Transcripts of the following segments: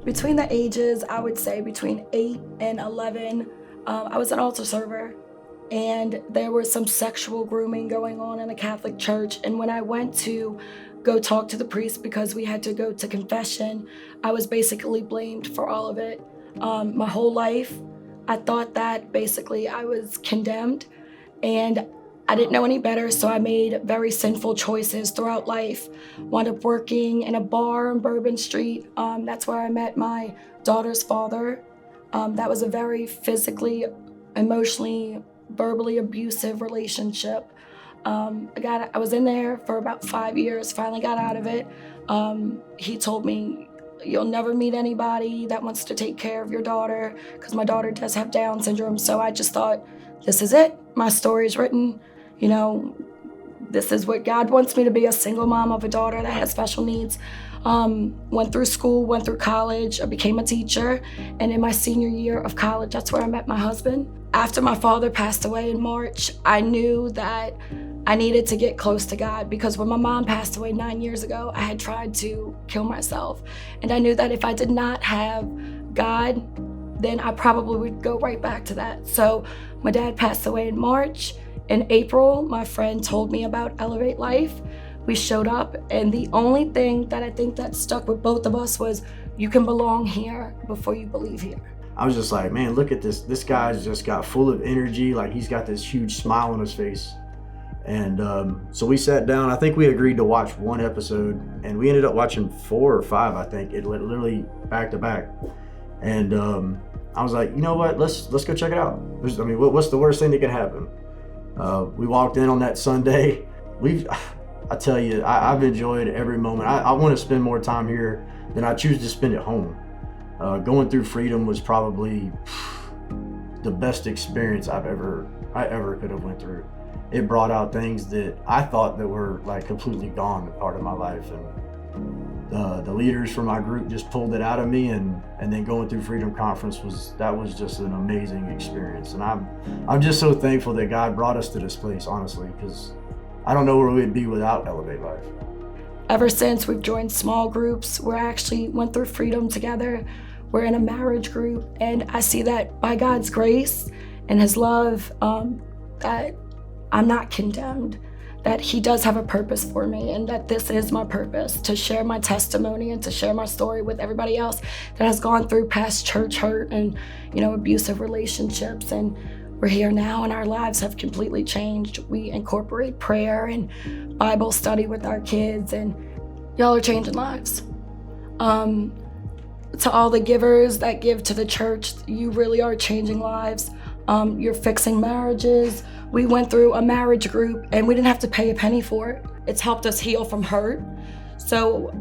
Between the ages, I would say between 8 and 11, I was an altar server, and there was some sexual grooming going on in the Catholic Church. And when I went to go talk to the priest because we had to go to confession, I was basically blamed for all of it. My whole life, I thought that basically I was condemned, and I didn't know any better, so I made very sinful choices throughout life. Wound up working in a bar on Bourbon Street. That's where I met my daughter's father. That was a very physically, emotionally, verbally abusive relationship. I was in there for about 5 years, finally got out of it. He told me, "You'll never meet anybody that wants to take care of your daughter," because my daughter does have Down syndrome. So I just thought, this is it. My story is written. You know, this is what God wants me to be, a single mom of a daughter that has special needs. Went through school, went through college, I became a teacher, and in my senior year of college, that's where I met my husband. After my father passed away in March, I knew that I needed to get close to God, because when my mom passed away 9 years ago, I had tried to kill myself. And I knew that if I did not have God, then I probably would go right back to that. So my dad passed away in March. In April, my friend told me about Elevate Life. We showed up, and the only thing that I think that stuck with both of us was, you can belong here before you believe here. I was just like, man, look at this. This guy's just got full of energy. Like, he's got this huge smile on his face. And so we sat down. I think we agreed to watch one episode, and we ended up watching 4 or 5, I think. It literally back to back. And I was like, you know what? Let's go check it out. What's the worst thing that can happen? We walked in on that Sunday. I tell you, I've enjoyed every moment. I want to spend more time here than I choose to spend at home. Going through Freedom was probably the best experience I ever could have went through. It brought out things that I thought that were like completely gone, part of my life, and the leaders from my group just pulled it out of me, and then going through Freedom Conference was just an amazing experience. And I'm just so thankful that God brought us to this place, honestly, because I don't know where we'd be without Elevate Life. Ever since, we've joined small groups. We actually went through Freedom together. We're in a marriage group, and I see that by God's grace and His love, that I'm not condemned, that He does have a purpose for me, and that this is my purpose, to share my testimony and to share my story with everybody else that has gone through past church hurt and, abusive relationships. And we're here now, and our lives have completely changed. We incorporate prayer and Bible study with our kids, and y'all are changing lives. To all the givers that give to the church, you really are changing lives. You're fixing marriages. We went through a marriage group, and we didn't have to pay a penny for it. It's helped us heal from hurt. So,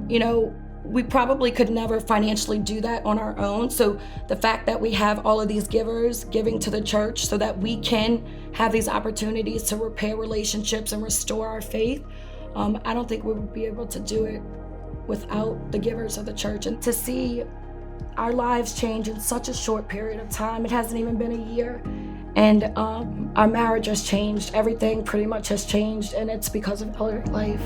we probably could never financially do that on our own. So the fact that we have all of these givers giving to the church so that we can have these opportunities to repair relationships and restore our faith, I don't think we would be able to do it without the givers of the church. And to see our lives change in such a short period of time, it hasn't even been a year, and our marriage has changed. Everything pretty much has changed, and it's because of Elevate Life.